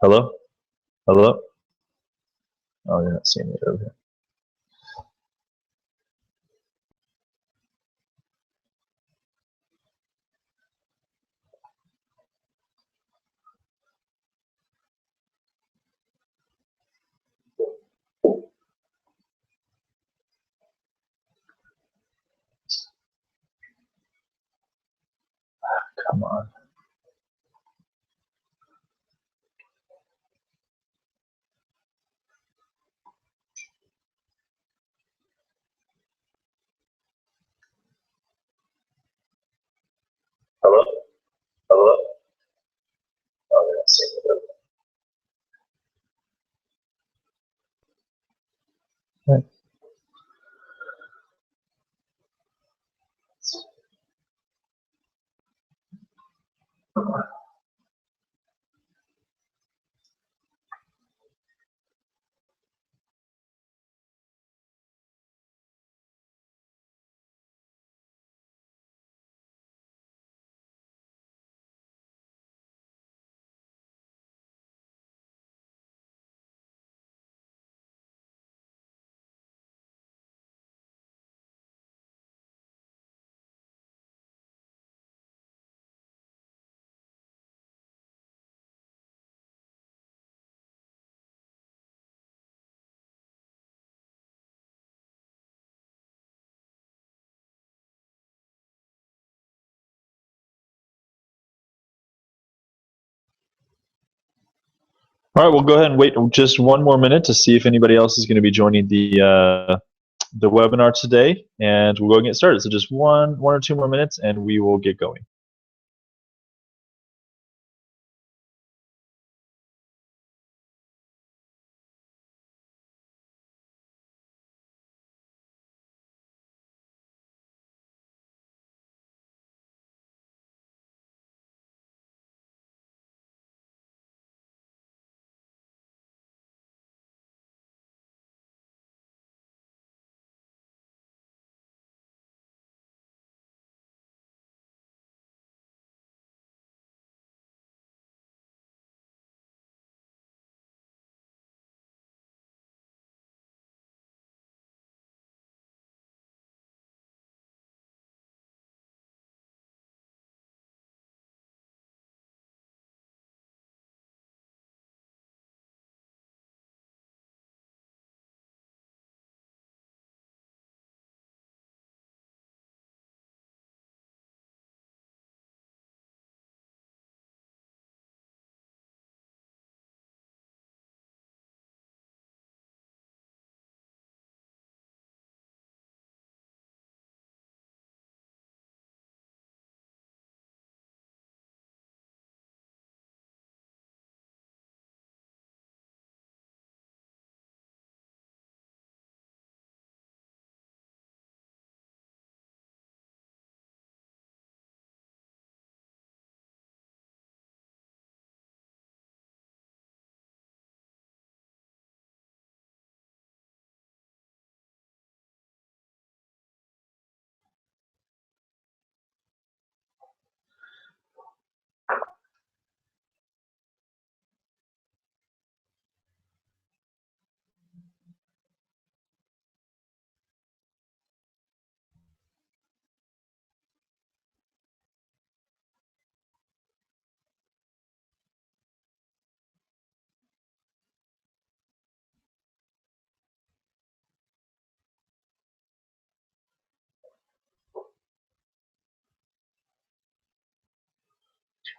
Hello? Hello? Oh, you're not seeing me over here. Come on. Hello? Hello? Oh, you're not seeing me over here. All right, we'll go ahead and wait just one more minute to see if anybody else is going to be joining the webinar today, and we'll go and get started. So just one or two more minutes, and we will get going.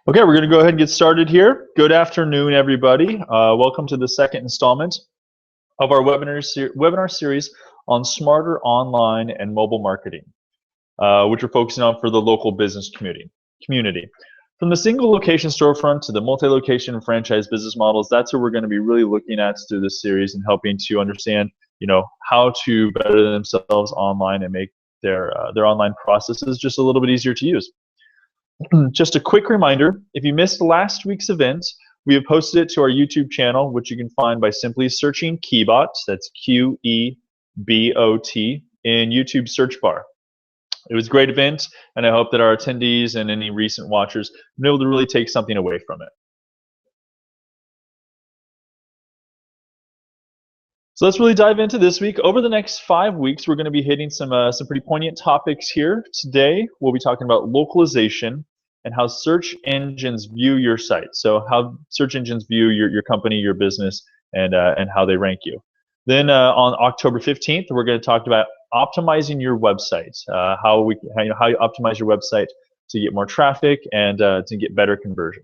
Okay, we're going to go ahead and get started here. Good afternoon, everybody. Welcome to the second installment of our webinar series on smarter online and mobile marketing, which we're focusing on for the local business community. From the single location storefront to the multi-location and franchise business models, that's what we're going to be really looking at through this series and helping to understand, how to better themselves online and make their online processes just a little bit easier to use. Just a quick reminder, if you missed last week's event, we have posted it to our YouTube channel, which you can find by simply searching Qebot, that's Qebot, in YouTube search bar. It was a great event, and I hope that our attendees and any recent watchers have been able to really take something away from it. So let's really dive into this week. Over the next 5 weeks, we're going to be hitting some pretty poignant topics here. Today, we'll be talking about localization and how search engines view your site. So how search engines view your company, your business, and how they rank you. Then on October 15th, we're going to talk about optimizing your website, how you optimize your website to get more traffic and to get better conversion.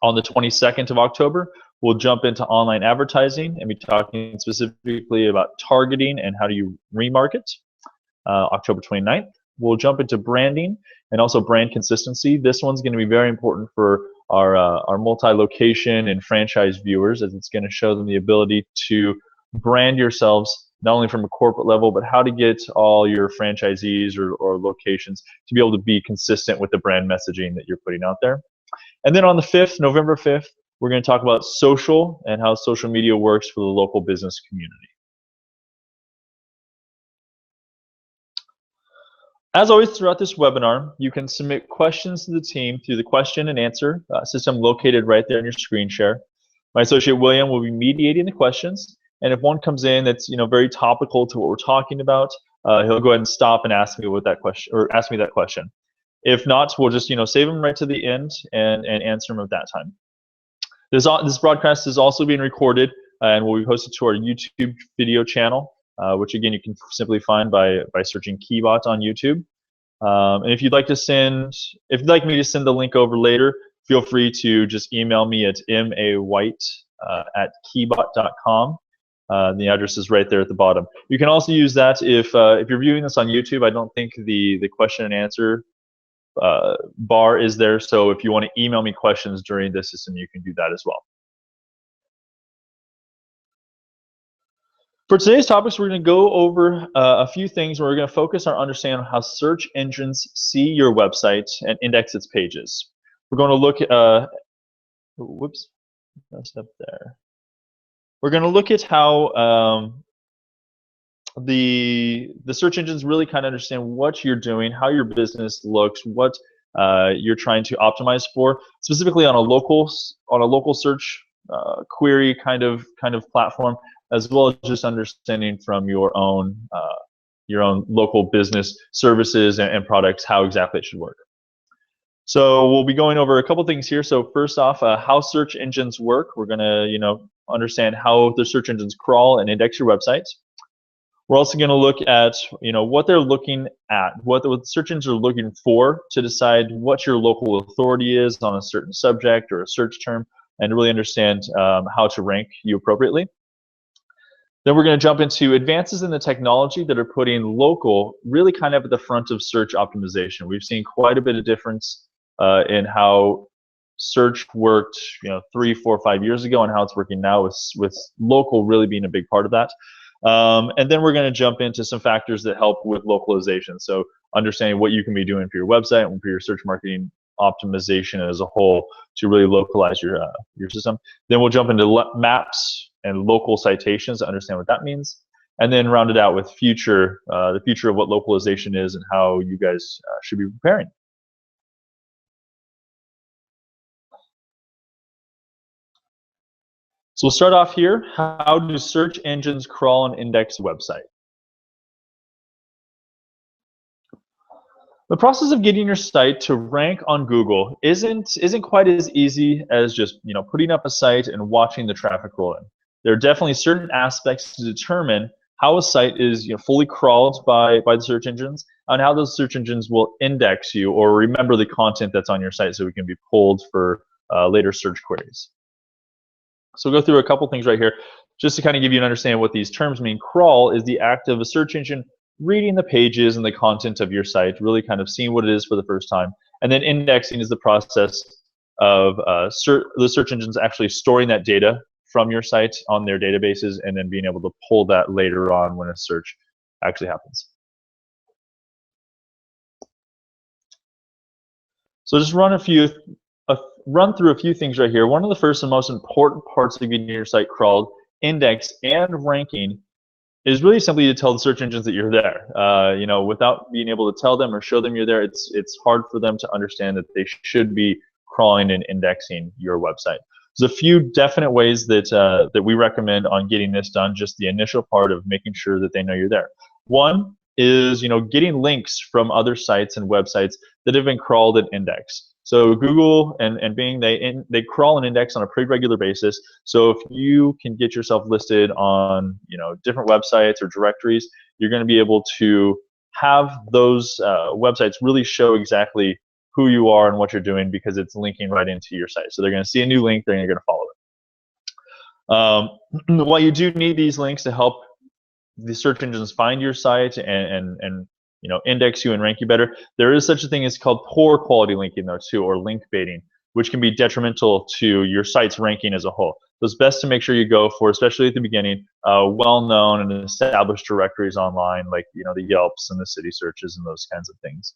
On the 22nd of October, we'll jump into online advertising and be talking specifically about targeting and how do you remarket. October 29th, we'll jump into branding and also brand consistency. This one's going to be very important for our multi-location and franchise viewers, as it's going to show them the ability to brand yourselves not only from a corporate level, but how to get all your franchisees or locations to be able to be consistent with the brand messaging that you're putting out there. And then on the 5th, November 5th, we're going to talk about social and how social media works for the local business community. As always, throughout this webinar, you can submit questions to the team through the question and answer system located right there on your screen share. My associate William will be mediating the questions, and if one comes in that's very topical to what we're talking about, he'll go ahead and stop and ask me that question. If not, we'll just save them right to the end and answer them at that time. This broadcast is also being recorded and will be posted to our YouTube video channel, which again you can simply find by searching Qebot on YouTube. And if you'd like me to send the link over later, feel free to just email me at mawhite@qebot.com. The address is right there at the bottom. You can also use that if you're viewing this on YouTube. I don't think the question and answer bar is there, so if you want to email me questions during this system, you can do that as well. For today's topics, we're going to go over a few things. We're going to focus our understanding on how search engines see your website and index its pages. We're going to look at whoops, messed up there. We're going to look at how the search engines really kind of understand what you're doing, how your business looks, what you're trying to optimize for, specifically on a local search query kind of platform, as well as just understanding from your own local business services and products how exactly it should work. So we'll be going over a couple things here. So first off, how search engines work. We're going to understand how the search engines crawl and index your website. We're also going to look at what they're looking at, what the search engines are looking for to decide what your local authority is on a certain subject or a search term, and to really understand how to rank you appropriately. Then we're going to jump into advances in the technology that are putting local really kind of at the front of search optimization. We've seen quite a bit of difference in how search worked 3, 4, 5 years ago and how it's working now, with local really being a big part of that. And then we're going to jump into some factors that help with localization. So understanding what you can be doing for your website and for your search marketing optimization as a whole to really localize your system. Then we'll jump into maps and local citations to understand what that means. And then round it out with the future of what localization is and how you guys should be preparing. So we'll start off here. How do search engines crawl and index a website? The process of getting your site to rank on Google isn't quite as easy as just putting up a site and watching the traffic roll in. There are definitely certain aspects to determine how a site is fully crawled by the search engines, and how those search engines will index you or remember the content that's on your site so it can be pulled for later search queries. So we'll go through a couple things right here just to kind of give you an understanding of what these terms mean. Crawl is the act of a search engine reading the pages and the content of your site, really kind of seeing what it is for the first time. And then indexing is the process of the search engines actually storing that data from your site on their databases and then being able to pull that later on when a search actually happens. So just run through a few things right here. One of the first and most important parts of getting your site crawled, indexed, and ranking is really simply to tell the search engines that you're there. Without being able to tell them or show them you're there, it's hard for them to understand that they should be crawling and indexing your website. There's a few definite ways that we recommend on getting this done. Just the initial part of making sure that they know you're there. One is getting links from other sites and websites that have been crawled and indexed. So Google and Bing, they crawl and index on a pretty regular basis. So if you can get yourself listed on different websites or directories, you're going to be able to have those websites really show exactly who you are and what you're doing, because it's linking right into your site. So they're going to see a new link, they're going to follow it. While you do need these links to help the search engines find your site and index you and rank you better, there is such a thing as called poor quality linking though too, or link baiting, which can be detrimental to your site's ranking as a whole. So it's best to make sure you go for, especially at the beginning, well-known and established directories online, like the Yelps and the city searches and those kinds of things.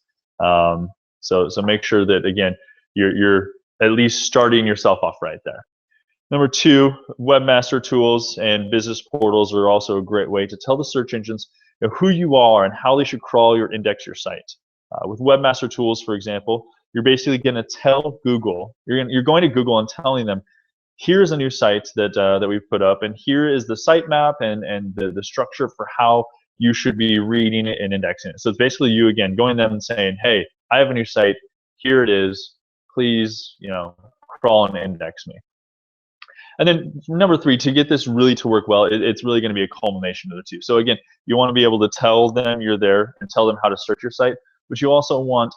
So make sure that, again, you're at least starting yourself off right there. Number two, webmaster tools and business portals are also a great way to tell the search engines who you are and how they should crawl or index your site. With webmaster tools, for example, you're basically going to tell Google, you're going to Google and telling them, here's a new site that we've put up, and here is the sitemap and the structure for how you should be reading it and indexing it. So it's basically you, again, going to them and saying, hey, I have a new site, here it is, please crawl and index me. And then number three, to get this really to work well, it's really going to be a culmination of the two. So again, you want to be able to tell them you're there and tell them how to search your site, but you also want,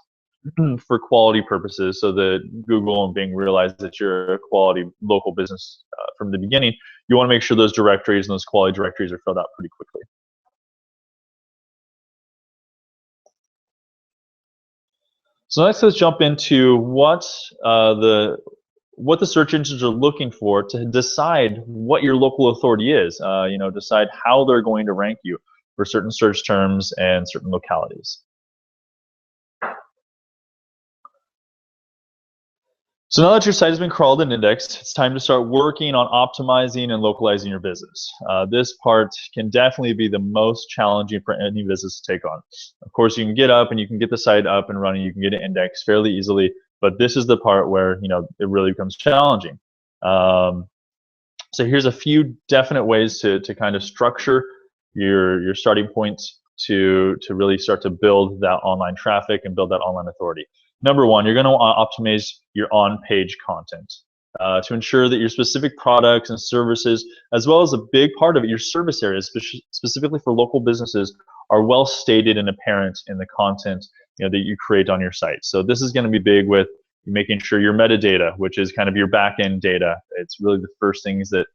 for quality purposes, so that Google and Bing realize that you're a quality local business from the beginning, you want to make sure those directories and those quality directories are filled out pretty quickly. So next, let's jump into what the search engines are looking for to decide what your local authority is. Decide how they're going to rank you for certain search terms and certain localities. So now that your site has been crawled and indexed, it's time to start working on optimizing and localizing your business. This part can definitely be the most challenging for any business to take on. Of course, you can get up and you can get the site up and running, you can get it indexed fairly easily, but this is the part where it really becomes challenging. So here's a few definite ways to kind of structure your starting points to really start to build that online traffic and build that online authority. Number one, you're going to want to optimize your on-page content to ensure that your specific products and services, as well as a big part of it, your service areas, specifically for local businesses, are well stated and apparent in the content that you create on your site. So this is going to be big with making sure your metadata, which is kind of your back-end data, it's really the first things that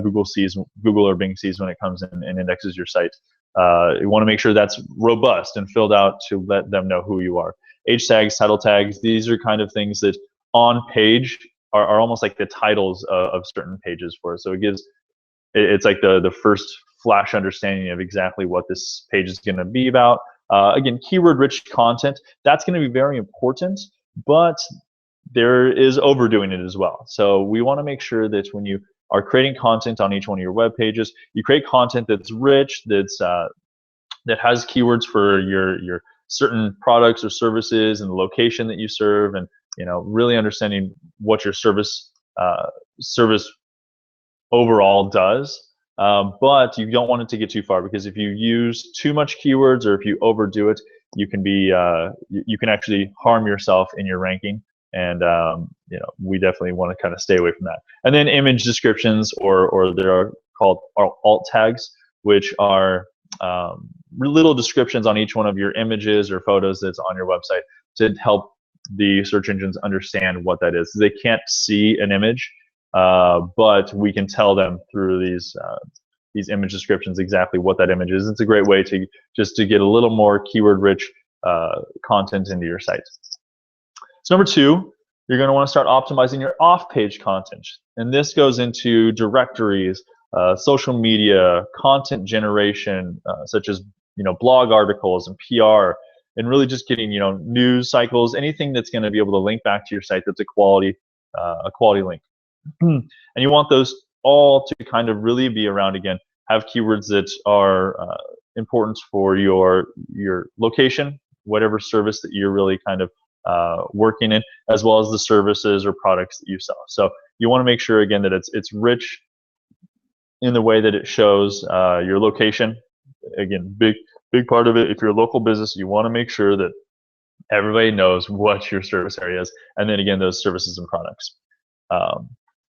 Google or Bing sees when it comes in and indexes your site. You want to make sure that's robust and filled out to let them know who you are. H tags, title tags, these are kind of things that on page are almost like the titles of certain pages for us. So it's like the first flash understanding of exactly what this page is going to be about. Again, keyword-rich content, that's going to be very important, but there is overdoing it as well. So we want to make sure that when you are creating content on each one of your web pages, you create content that's rich, that has keywords for your certain products or services and the location that you serve, and really understanding what your service overall does. But you don't want it to get too far, because if you use too much keywords or if you overdo it, you can actually harm yourself in your ranking. And we definitely want to kind of stay away from that. And then image descriptions, or there are called alt tags, which are little descriptions on each one of your images or photos that's on your website to help the search engines understand what that is. They can't see an image, but we can tell them through these image descriptions exactly what that image is. It's a great way to get a little more keyword-rich content into your site. So number two, you're going to want to start optimizing your off-page content, and this goes into directories, social media, content generation, such as blog articles and PR, and really just getting news cycles, anything that's going to be able to link back to your site that's a quality link. And you want those all to kind of really be around, again, have keywords that are important for your location, whatever service that you're really kind of working in, as well as the services or products that you sell. So you want to make sure, again, that it's rich in the way that it shows your location. Again, big part of it, if you're a local business, you want to make sure that everybody knows what your service area is, and then again, those services and products.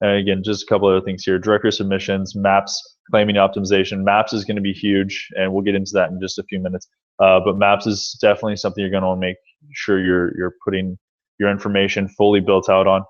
And again, just a couple other things here. Directory submissions, maps, claiming optimization. Maps is going to be huge, and we'll get into that in just a few minutes. But maps is definitely something you're going to want to make sure you're putting your information fully built out on.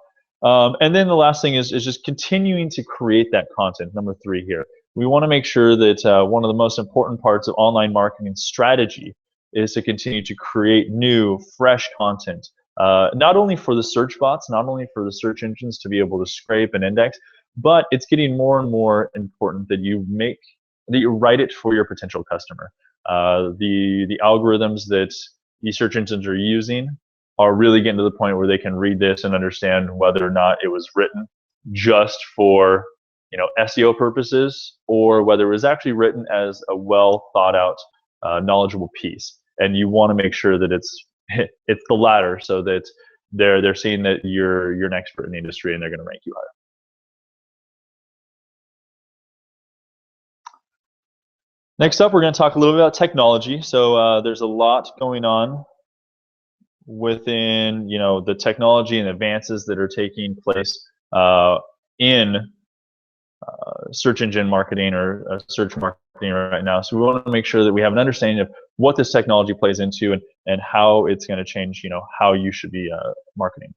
And then the last thing is just continuing to create that content. Number 3 here. We want to make sure that one of the most important parts of online marketing strategy is to continue to create new, fresh content. Not only for the search bots, not only for the search engines to be able to scrape and index, but it's getting more and more important that you write it for your potential customer. The algorithms that these search engines are using are really getting to the point where they can read this and understand whether or not it was written just for SEO purposes, or whether it was actually written as a well thought out, knowledgeable piece. And you want to make sure that it's the latter, so that they're seeing that you're an expert in the industry and they're going to rank you higher. Next up, we're going to talk a little bit about technology. So there's a lot going on within the technology and advances that are taking place in search engine marketing or search marketing right now. So we want to make sure that we have an understanding of what this technology plays into and how it's going to change, how you should be marketing.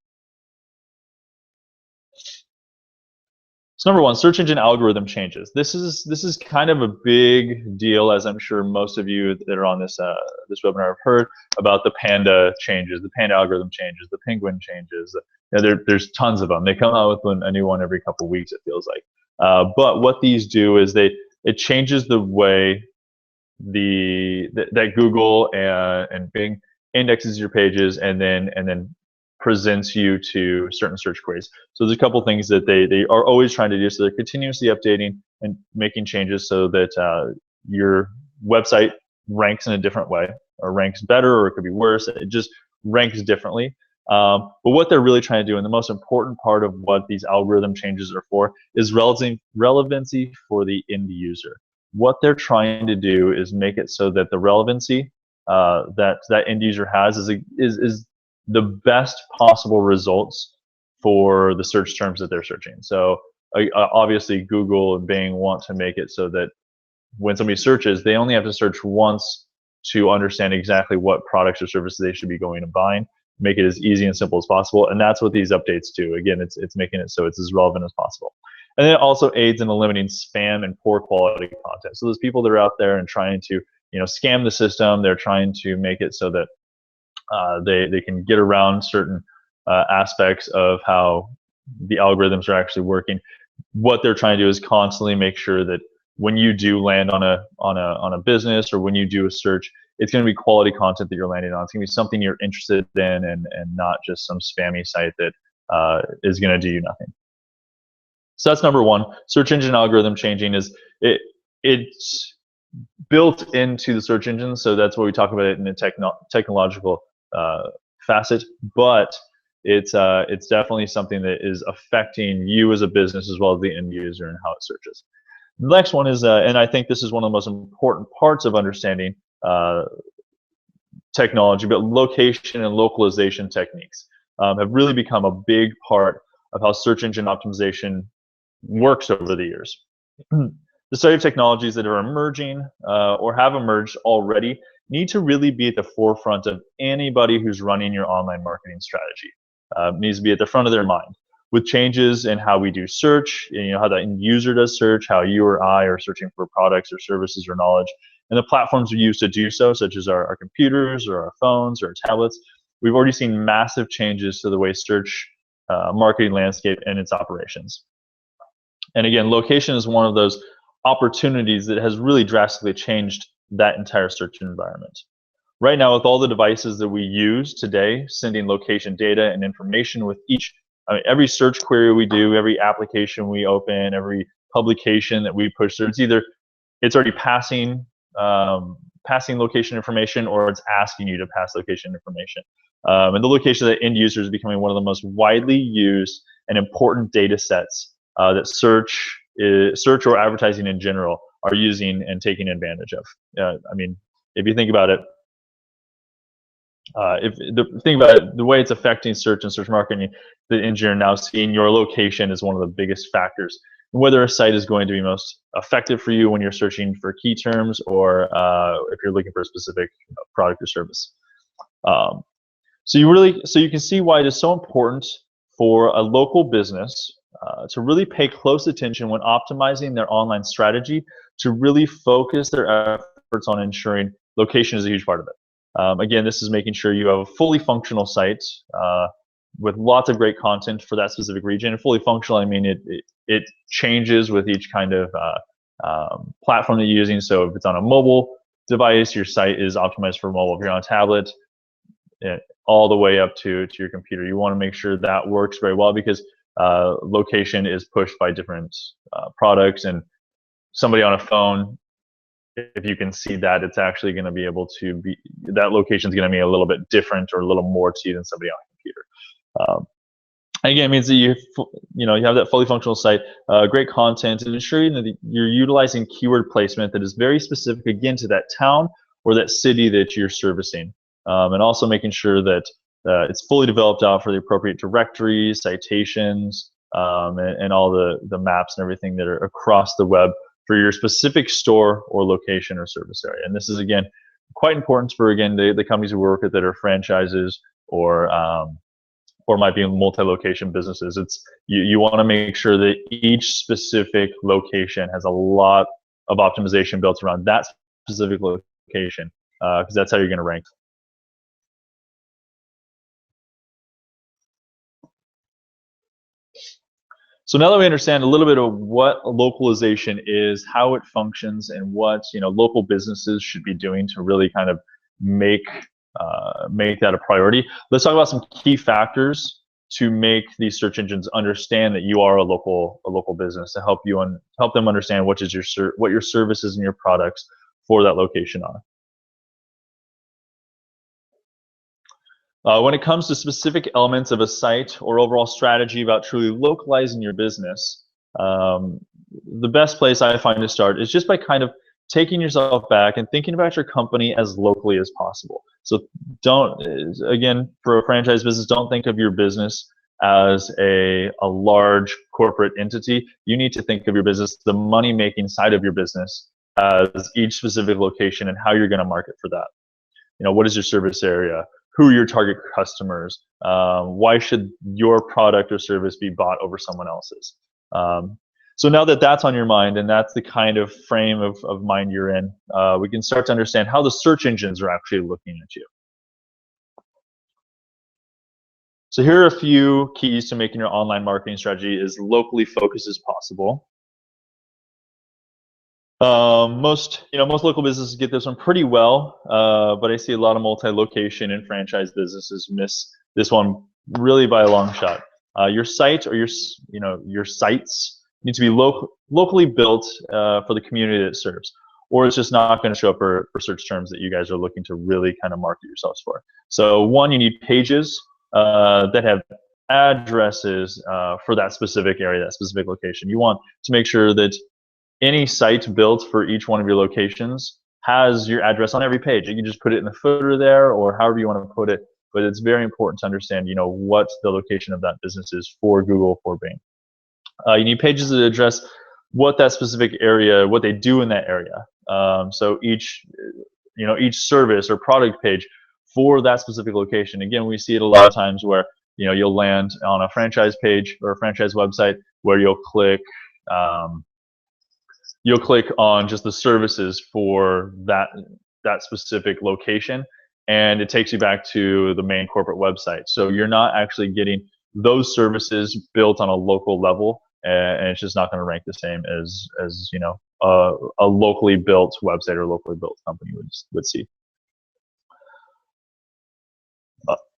So number 1, search engine algorithm changes. This is kind of a big deal, as I'm sure most of you that are on this this webinar have heard about the Panda changes, the Panda algorithm changes, the Penguin changes. There's tons of them. They come out with a new one every couple of weeks, it feels like. But what these do is it changes the way that Google and Bing indexes your pages and then presents you to certain search queries. So there's a couple things that they are always trying to do. So they're continuously updating and making changes so that your website ranks in a different way, or ranks better, or it could be worse. It just ranks differently. But what they're really trying to do, and the most important part of what these algorithm changes are for, is relevancy for the end user. What they're trying to do is make it so that the relevancy that end user has is the best possible results for the search terms that they're searching. So obviously Google and Bing want to make it so that when somebody searches, they only have to search once to understand exactly what products or services they should be going and buying, make it as easy and simple as possible. And that's what these updates do. Again, it's making it so it's as relevant as possible. And then it also aids in eliminating spam and poor quality content. So there's people that are out there and trying to scam the system. They're trying to make it so that they can get around certain aspects of how the algorithms are actually working. What they're trying to do is constantly make sure that when you do land on a business, or when you do a search, it's going to be quality content that you're landing on. It's going to be something you're interested in, and not just some spammy site that is going to do you nothing. So that's number 1. Search engine algorithm changing it's built into the search engine, so that's what we talk about it in a technological facet. But it's definitely something that is affecting you as a business as well as the end user and how it searches. The next one is, and I think this is one of the most important parts of understanding technology, but location and localization techniques have really become a big part of how search engine optimization works over the years. The study of technologies that are emerging or have emerged already need to really be at the forefront of anybody who's running your online marketing strategy. Needs to be at the front of their mind. With changes in how we do search, how the end user does search, how you or I are searching for products or services or knowledge, and the platforms we use to do so, such as our computers or our phones or our tablets, we've already seen massive changes to the way search marketing landscape and its operations. And again, location is one of those opportunities that has really drastically changed that entire search environment. Right now, with all the devices that we use today, sending location data and information with every search query we do, every application we open, every publication that we push through, it's already passing passing location information, or it's asking you to pass location information. And the location of the end user is becoming one of the most widely used and important data sets that search or advertising in general are using and taking advantage of. I mean, if you think about it, the way it's affecting search and search marketing, the engineer now seeing your location is one of the biggest factors. Whether a site is going to be most effective for you when you're searching for key terms, or if you're looking for a specific product or service. So you can see why it is so important for a local business to really pay close attention when optimizing their online strategy, to really focus their efforts on ensuring location is a huge part of it. Again, this is making sure you have a fully functional site with lots of great content for that specific region. And fully functional, I mean it changes with each kind of platform that you're using. So if it's on a mobile device, your site is optimized for mobile. If you're on a tablet, all the way up to your computer, you want to make sure that works very well, because location is pushed by different products, and somebody on a phone, if you can see that, it's actually going to be able to be, that location is going to be a little bit different or a little more to you than somebody on a computer. Again, it means that you have that fully functional site, great content, and ensuring that you're utilizing keyword placement that is very specific, again, to that town or that city that you're servicing, and also making sure that it's fully developed out for the appropriate directories, citations, and all the maps and everything that are across the web for your specific store or location or service area. And this is, again, quite important for, again, the companies we work with that are franchises or might be multi-location businesses. It's you want to make sure that each specific location has a lot of optimization built around that specific location, because that's how you're going to rank. So now that we understand a little bit of what localization is, how it functions, and what local businesses should be doing to really kind of make that a priority, let's talk about some key factors to make these search engines understand that you are a local business, to help them understand what your services and your products for that location are. When it comes to specific elements of a site or overall strategy about truly localizing your business, the best place I find to start is just by kind of taking yourself back and thinking about your company as locally as possible. So again, for a franchise business, don't think of your business as a large corporate entity. You need to think of your business, the money-making side of your business, as each specific location and how you're going to market for that. What is your service area? Who are your target customers? Why should your product or service be bought over someone else's? So now that that's on your mind, and that's the kind of frame of mind you're in, we can start to understand how the search engines are actually looking at you. So here are a few keys to making your online marketing strategy as locally focused as possible. Most local businesses get this one pretty well, but I see a lot of multi-location and franchise businesses miss this one really by a long shot. Your site or your sites need to be locally built for the community that it serves, or it's just not going to show up for search terms that you guys are looking to really kind of market yourselves for. So one, you need pages that have addresses for that specific area, that specific location. You want to make sure that any site built for each one of your locations has your address on every page. You can just put it in the footer there, or however you want to put it, but it's very important to understand what the location of that business is for Google, for Bing. You need pages that address what that specific area, what they do in that area. So each service or product page for that specific location. Again, we see it a lot of times where you'll land on a franchise page or a franchise website where you'll click on just the services for that specific location, and it takes you back to the main corporate website. So you're not actually getting those services built on a local level, and it's just not going to rank the same as a locally built website or locally built company would see.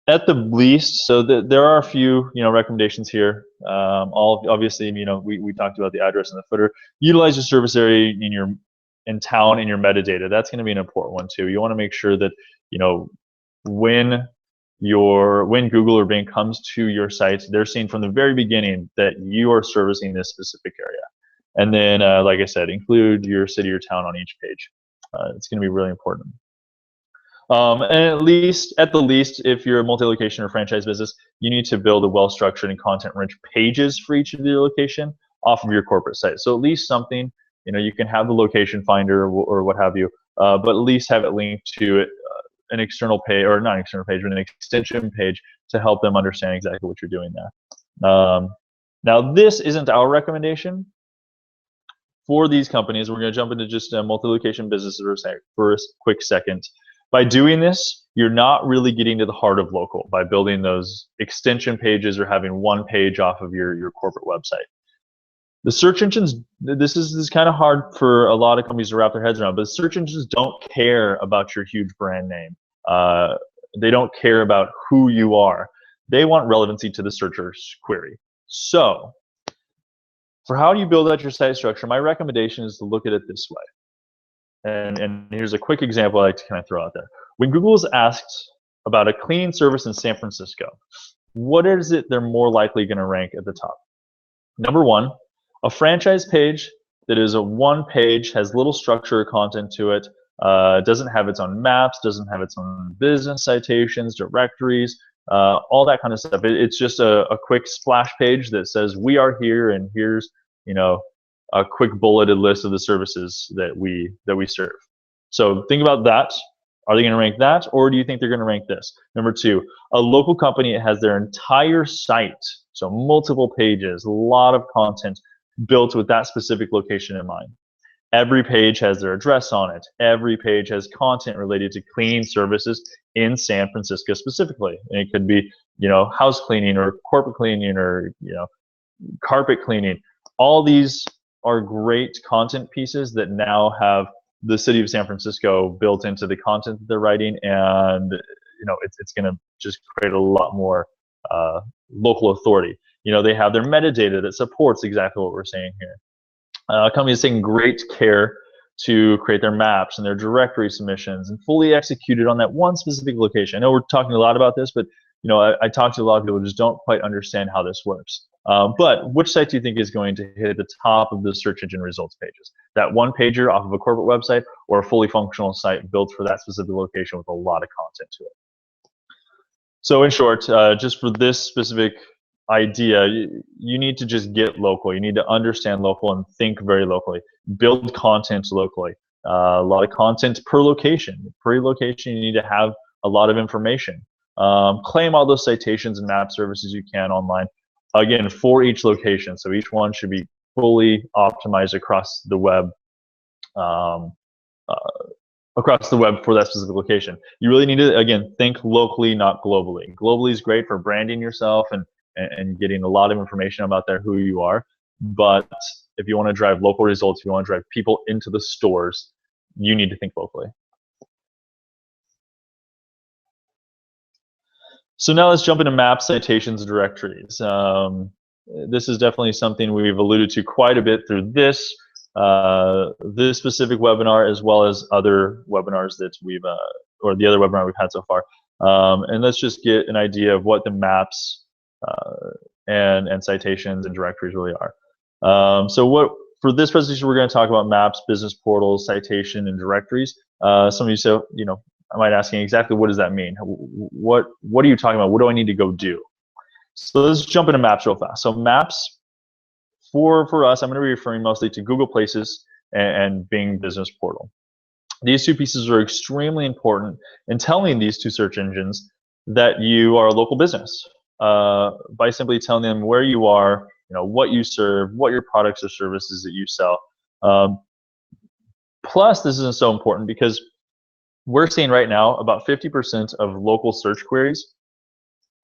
At the least, so there are a few recommendations here. Obviously we talked about the address and the footer. Utilize your service area and town in your metadata. That's going to be an important one too. You want to make sure that, you know, when Google or Bing comes to your site, they're seeing from the very beginning that you are servicing this specific area. And then, like I said, include your city or town on each page. It's going to be really important. And at the least, if you're a multi-location or franchise business, you need to build a well-structured and content-rich pages for each of your location off of your corporate site. So at least something, you know, you can have the location finder or what have you, but at least have it linked to an external page, or not an external page, but an extension page to help them understand exactly what you're doing there. Now, this isn't our recommendation for these companies. We're going to jump into just multi-location businesses for a quick second. By doing this, you're not really getting to the heart of local by building those extension pages or having one page off of your corporate website. The search engines, this is kind of hard for a lot of companies to wrap their heads around, but search engines don't care about your huge brand name. They don't care about who you are. They want relevancy to the searcher's query. So, for how you build out your site structure, my recommendation is to look at it this way. And here's a quick example I like to kind of throw out there. When Google is asked about a cleaning service in San Francisco, what is it they're more likely going to rank at the top? Number one, a franchise page that is a one page, has little structure or content to it, doesn't have its own maps, doesn't have its own business citations, directories, all that kind of stuff. It's just a quick splash page that says we are here, and here's, you know, a quick bulleted list of the services that we serve. So think about that. Are they going to rank that, or do you think they're going to rank this? Number two, a local company has their entire site, so multiple pages, a lot of content built with that specific location in mind. Every page has their address on it. Every page has content related to cleaning services in San Francisco specifically. And it could be, you know, house cleaning or corporate cleaning or, you know, carpet cleaning. All these are great content pieces that now have the city of San Francisco built into the content that they're writing, and you know, it's going to just create a lot more local authority. You know, they have their metadata that supports exactly what we're saying here. Companies is taking great care to create their maps and their directory submissions and fully executed on that one specific location. I know we're talking a lot about this, but you know, I talk to a lot of people who just don't quite understand how this works. But which site do you think is going to hit the top of the search engine results pages? That one pager off of a corporate website, or a fully functional site built for that specific location with a lot of content to it? So in short, just for this specific idea, you need to just get local. You need to understand local and think very locally. Build content locally. A lot of content per location. Per location, you need to have a lot of information. Claim all those citations and map services you can online. Again, for each location. So each one should be fully optimized across the web. For that specific location. You really need to, again, think locally, not globally. Globally is great for branding yourself and getting a lot of information about who you are. But if you want to drive local results, if you want to drive people into the stores, you need to think locally. So now let's jump into map citations directories. This is definitely something we've alluded to quite a bit through this specific webinar, as well as other webinars that we've, or the other webinar we've had so far. And let's just get an idea of what the maps and citations and directories really are. So for this presentation, we're going to talk about maps, business portals, citation, and directories. Some of you say, you know, I might ask you exactly what does that mean? What are you talking about? What do I need to go do? So let's jump into maps real fast. So maps, for us, I'm going to be referring mostly to Google Places and Bing Business Portal. These two pieces are extremely important in telling these two search engines that you are a local business by simply telling them where you are, you know, what you serve, what your products or services that you sell. Plus, this is so important because we're seeing right now about 50% of local search queries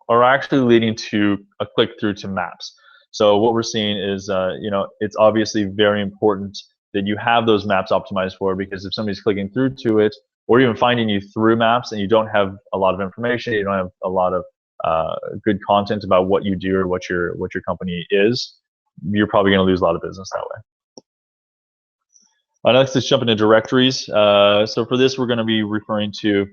are actually leading to a click through to maps. So what we're seeing is, you know, it's obviously very important that you have those maps optimized for, because if somebody's clicking through to it, or even finding you through maps, and you don't have a lot of information, you don't have a lot of good content about what you do or what your company is, you're probably going to lose a lot of business that way. Next, let's jump into directories. So for this, we're going to be referring to,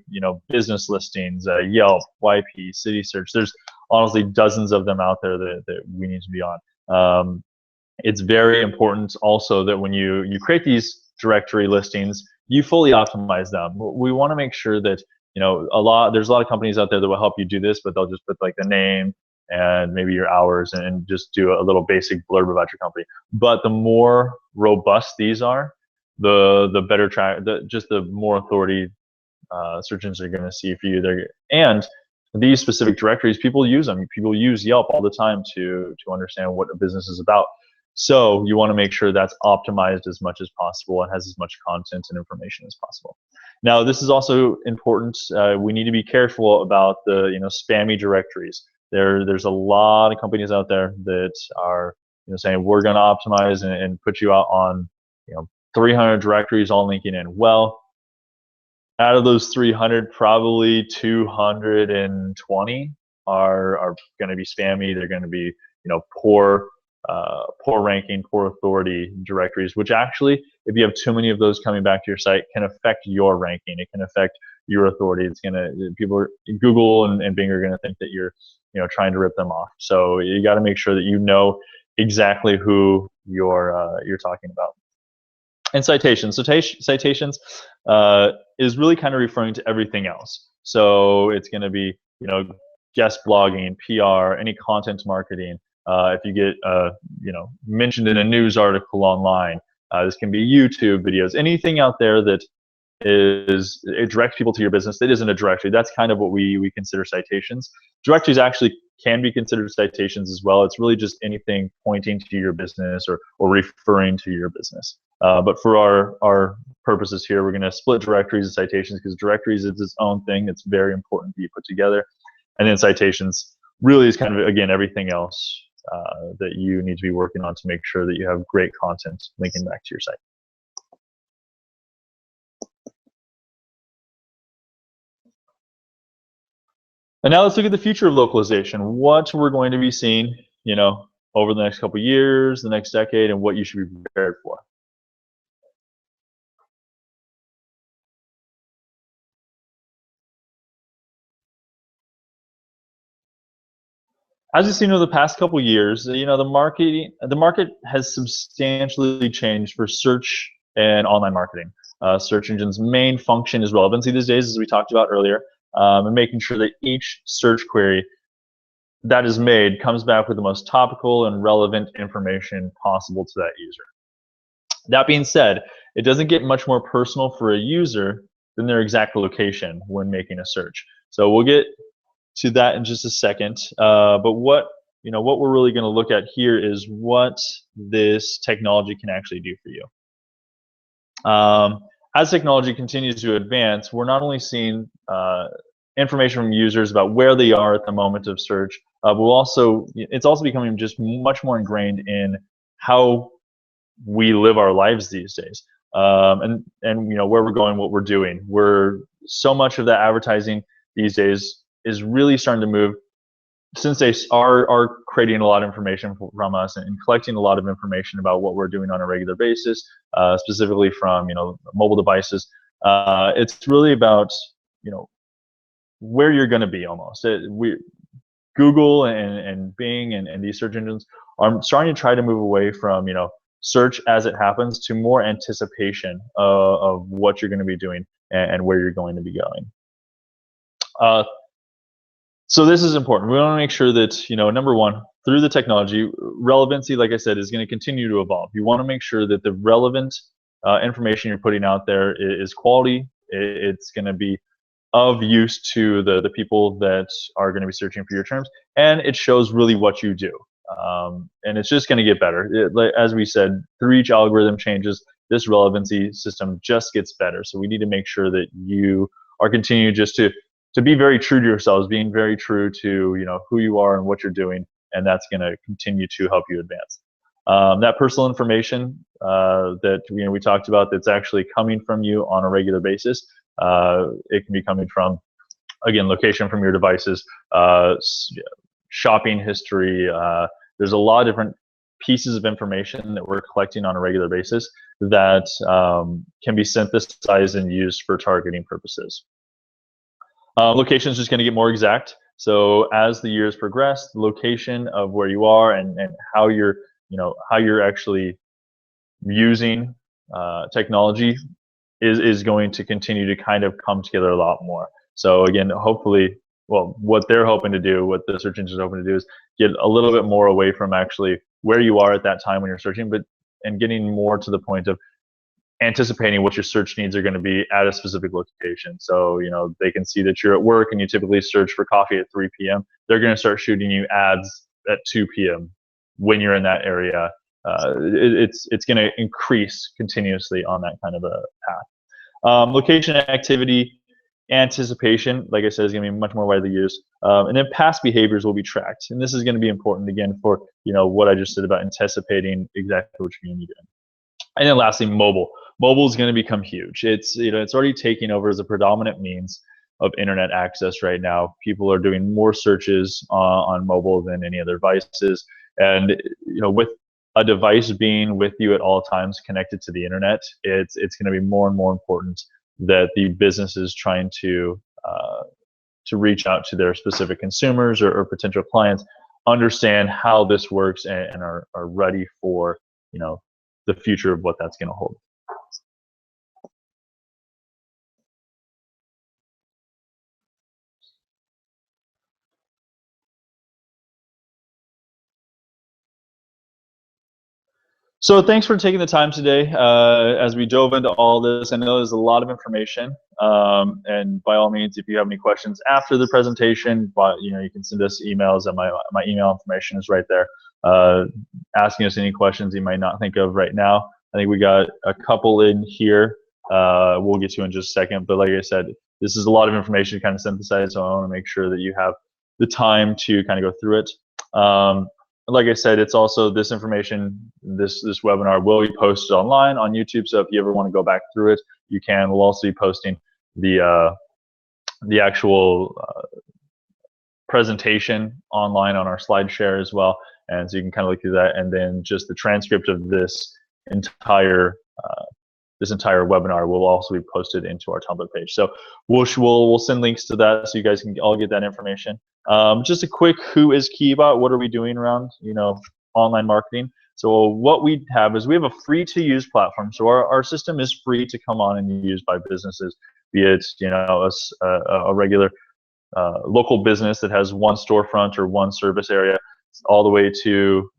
business listings, Yelp, YP, City Search. There's honestly dozens of them out there that we need to be on. It's very important also that when you create these directory listings, you fully optimize them. We want to make sure that, there's a lot of companies out there that will help you do this, but they'll just put like the name and maybe your hours and just do a little basic blurb about your company. But the more robust these are, the better just the more authority search engines are going to see for you. And these specific directories, people use them. People use Yelp all the time to understand what a business is about. So you want to make sure that's optimized as much as possible and has as much content and information as possible. Now, this is also important. We need to be careful about the spammy directories. There's a lot of companies out there that are saying we're going to optimize and put you out on 300 directories all linking in. Well, out of those 300, probably 220 are going to be spammy. They're going to be poor ranking, poor authority directories, which actually, if you have too many of those coming back to your site, can affect your ranking. It can affect your authority. Google and Bing are going to think that you're trying to rip them off. So you got to make sure that you know exactly who you're talking about. And citations. Citations is really kind of referring to everything else. So it's going to be guest blogging, PR, any content marketing. If you get mentioned in a news article online, this can be YouTube videos, anything out there that it directs people to your business that isn't a directory. That's kind of what we consider citations. Directories actually can be considered citations as well. It's really just anything pointing to your business or referring to your business. But for our purposes here, we're going to split directories and citations because directories is its own thing. It's very important to be put together. And then citations really is kind of, again, everything else that you need to be working on to make sure that you have great content linking back to your site. And now let's look at the future of localization. What we're going to be seeing, over the next couple of years, the next decade, and what you should be prepared for. As you've seen over the past couple of years, the market has substantially changed for search and online marketing. Search engines' main function is relevancy these days, as we talked about earlier, and making sure that each search query that is made comes back with the most topical and relevant information possible to that user. That being said, it doesn't get much more personal for a user than their exact location when making a search. So we'll get to that in just a second. But what we're really going to look at here is what this technology can actually do for you. As technology continues to advance, we're not only seeing information from users about where they are at the moment of search, but it's also becoming just much more ingrained in how we live our lives these days, and where we're going, what we're doing. So much of that advertising these days is really starting to move, since they are creating a lot of information from us and collecting a lot of information about what we're doing on a regular basis, specifically from mobile devices. It's really about where you're going to be almost. Google and Bing and these search engines are starting to try to move away from search as it happens to more anticipation of what you're going to be doing and where you're going to be going. So this is important. We want to make sure that, number one, through the technology, relevancy, like I said, is going to continue to evolve. You want to make sure that the relevant information you're putting out there is quality. It's going to be of use to the people that are going to be searching for your terms, and it shows really what you do. And it's just going to get better. As we said, through each algorithm changes, this relevancy system just gets better. So we need to make sure that you are continuing just to be very true to yourselves, being very true to who you are and what you're doing, and that's going to continue to help you advance. That personal information that we talked about, that's actually coming from you on a regular basis. It can be coming from, again, location from your devices, shopping history. There's a lot of different pieces of information that we're collecting on a regular basis that can be synthesized and used for targeting purposes. Location is just going to get more exact. So as the years progress, the location of where you are and how you're, how you're actually using technology is going to continue to kind of come together a lot more. So again, hopefully, well, what they're hoping to do, what the search engine is hoping to do, is get a little bit more away from actually where you are at that time when you're searching, and getting more to the point of anticipating what your search needs are going to be at a specific location. So, they can see that you're at work and you typically search for coffee at 3 p.m. They're going to start shooting you ads at 2 p.m. when you're in that area. It's going to increase continuously on that kind of a path. Location, activity, anticipation, like I said, is going to be much more widely used. And then past behaviors will be tracked. And this is going to be important, again, for what I just said about anticipating exactly what you're going to be doing. And then lastly, mobile. Mobile is going to become huge. It's it's already taking over as a predominant means of internet access right now. People are doing more searches on mobile than any other devices. And with a device being with you at all times connected to the internet, it's going to be more and more important that the business is trying to reach out to their specific consumers or potential clients, understand how this works, and are ready for the future of what that's going to hold. So thanks for taking the time today as we dove into all this. I know there's a lot of information, and by all means, if you have any questions after the presentation, you can send us emails, and my email information is right there. Asking us any questions you might not think of right now. I think we got a couple in here. We'll get to in just a second, but like I said, this is a lot of information to kind of synthesize, so I want to make sure that you have the time to kind of go through it. Like I said, it's also this information, this webinar will be posted online on YouTube. So if you ever want to go back through it, you can. We'll also be posting the actual presentation online on our SlideShare as well, and so you can kind of look through that. And then just the transcript of this entire webinar will also be posted into our Tumblr page. So we'll send links to that so you guys can all get that information. Just a quick, who is Qebot? What are we doing around online marketing? So what we have is we have a free to use platform. So our system is free to come on and use by businesses, be it a regular local business that has one storefront or one service area, all the way to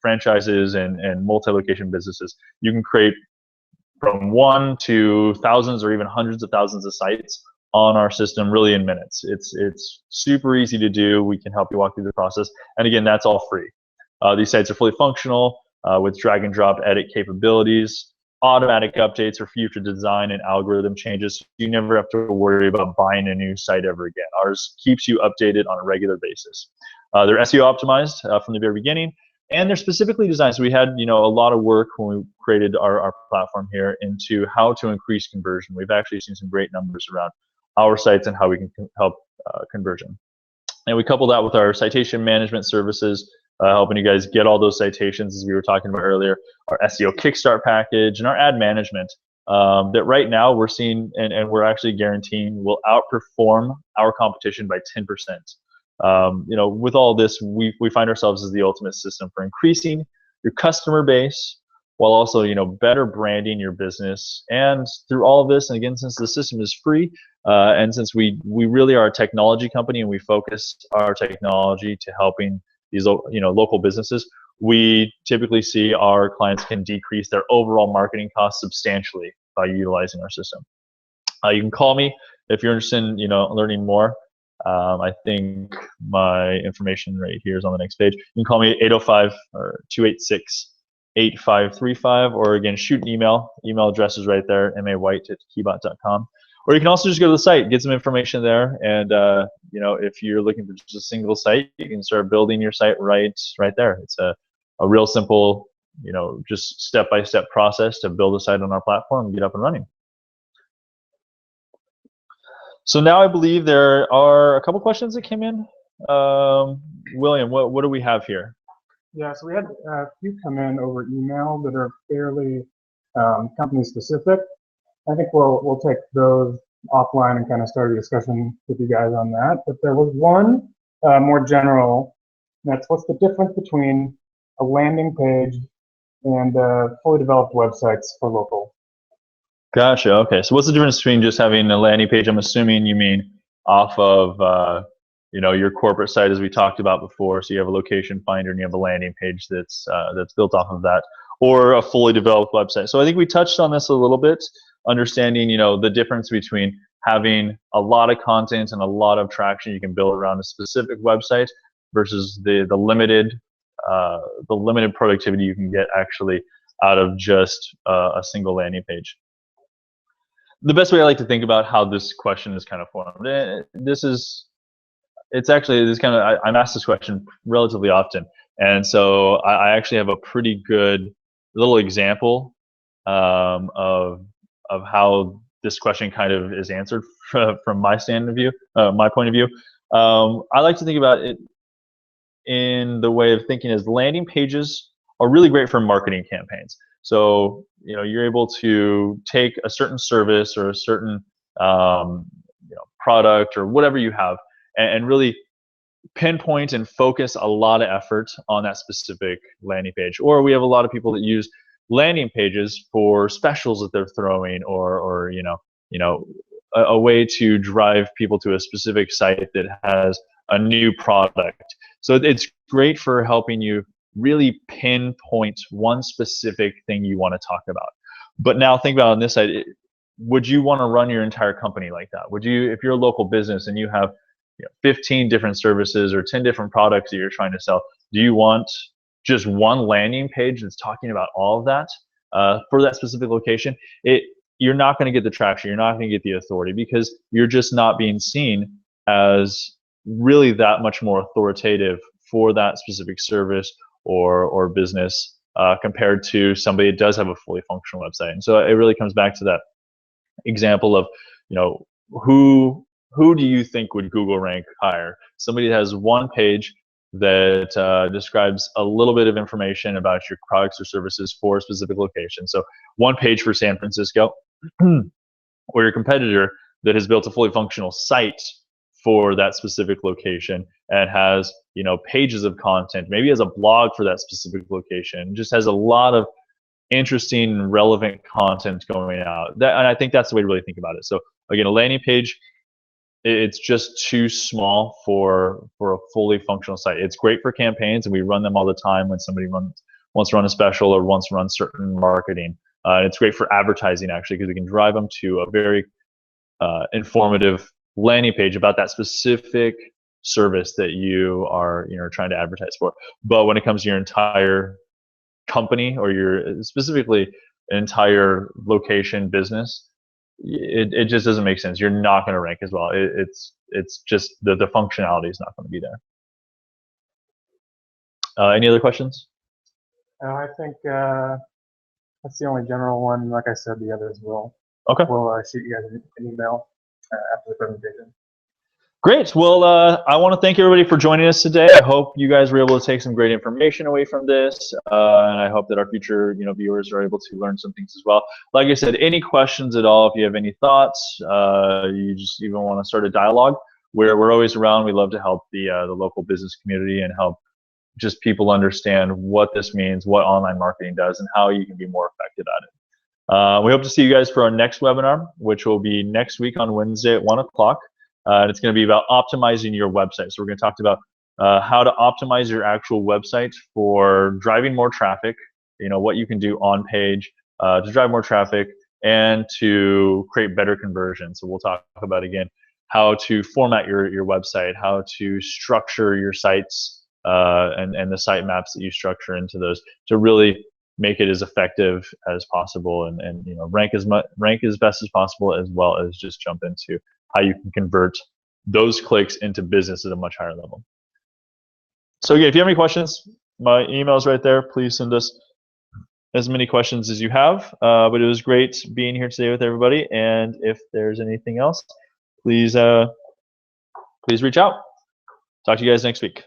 franchises and multi-location businesses. You can create from 1 to thousands or even hundreds of thousands of sites on our system really in minutes. It's super easy to do. We can help you walk through the process. And again, that's all free. These sites are fully functional with drag and drop edit capabilities, automatic updates for future design and algorithm changes. You never have to worry about buying a new site ever again. Ours keeps you updated on a regular basis. They're SEO optimized from the very beginning. And they're specifically designed. So we had, a lot of work when we created our platform here into how to increase conversion. We've actually seen some great numbers around our sites and how we can help conversion. And we couple that with our citation management services, helping you guys get all those citations, as we were talking about earlier, our SEO Kickstart package, and our ad management that right now we're seeing and we're actually guaranteeing will outperform our competition by 10%. With all this, we find ourselves as the ultimate system for increasing your customer base while also, better branding your business. And through all of this, and again, since the system is free, and since we really are a technology company and we focus our technology to helping these, local businesses, we typically see our clients can decrease their overall marketing costs substantially by utilizing our system. You can call me if you're interested in, learning more. I think my information right here is on the next page. You can call me at 805 or 286-8535, or again, shoot an email. Email address is right there, mawhite@qebot.com. Or you can also just go to the site, get some information there, and if you're looking for just a single site, you can start building your site right there. It's a real simple, just step-by-step process to build a site on our platform and get up and running. So now I believe there are a couple questions that came in. William, what do we have here? Yeah, so we had a few come in over email that are fairly company specific. I think we'll take those offline and kind of start a discussion with you guys on that. But there was one more general. That's what's the difference between a landing page and fully developed websites for local. Gotcha. Okay. So what's the difference between just having a landing page? I'm assuming you mean off of your corporate site, as we talked about before. So you have a location finder and you have a landing page that's built off of that, or a fully developed website. So I think we touched on this a little bit, understanding the difference between having a lot of content and a lot of traction you can build around a specific website versus the limited productivity you can get actually out of just a single landing page. The best way I like to think about how this question is kind of formed, I'm asked this question relatively often, and so I actually have a pretty good little example of how this question kind of is answered from my my point of view. I like to think about it in the way of thinking as landing pages are really great for marketing campaigns. So you're able to take a certain service or a certain product or whatever you have, and really pinpoint and focus a lot of effort on that specific landing page. Or we have a lot of people that use landing pages for specials that they're throwing, or a way to drive people to a specific site that has a new product. So it's great for helping you really pinpoint one specific thing you want to talk about. But now think about on this side, would you want to run your entire company like that? Would you, if you're a local business and you have 15 different services or 10 different products that you're trying to sell, do you want just one landing page that's talking about all of that for that specific location? You're not going to get the traction, you're not going to get the authority, because you're just not being seen as really that much more authoritative for that specific service or business compared to somebody that does have a fully functional website. And so it really comes back to that example of who do you think would Google rank higher? Somebody that has one page that describes a little bit of information about your products or services for a specific location. So one page for San Francisco, or your competitor that has built a fully functional site for that specific location and has pages of content, maybe has a blog for that specific location, just has a lot of interesting, relevant content going out. And I think that's the way to really think about it. So again, a landing page, it's just too small for a fully functional site. It's great for campaigns, and we run them all the time when somebody wants to run a special or wants to run certain marketing. It's great for advertising, actually, because we can drive them to a very informative landing page about that specific service that you are trying to advertise for. But when it comes to your entire company or your specifically entire location business, it just doesn't make sense. You're not going to rank as well. It's just the functionality is not going to be there. Any other questions? I think that's the only general one. Like I said, the others will shoot you guys an email after the presentation. Great. Well, I want to thank everybody for joining us today. I hope you guys were able to take some great information away from this, and I hope that our future viewers are able to learn some things as well. Like I said, any questions at all, if you have any thoughts, you just even want to start a dialogue, we're always around. We love to help the local business community and help just people understand what this means, what online marketing does, and how you can be more effective at it. We hope to see you guys for our next webinar, which will be next week on Wednesday at 1 o'clock. And it's going to be about optimizing your website. So we're going to talk about how to optimize your actual website for driving more traffic, what you can do on page to drive more traffic and to create better conversions. So we'll talk about, again, how to format your website, how to structure your sites and the site maps that you structure into those to really make it as effective as possible and rank as best as possible, as well as just jump into how you can convert those clicks into business at a much higher level. So again, if you have any questions, my email is right there. Please send us as many questions as you have. But it was great being here today with everybody. And if there's anything else, please reach out. Talk to you guys next week.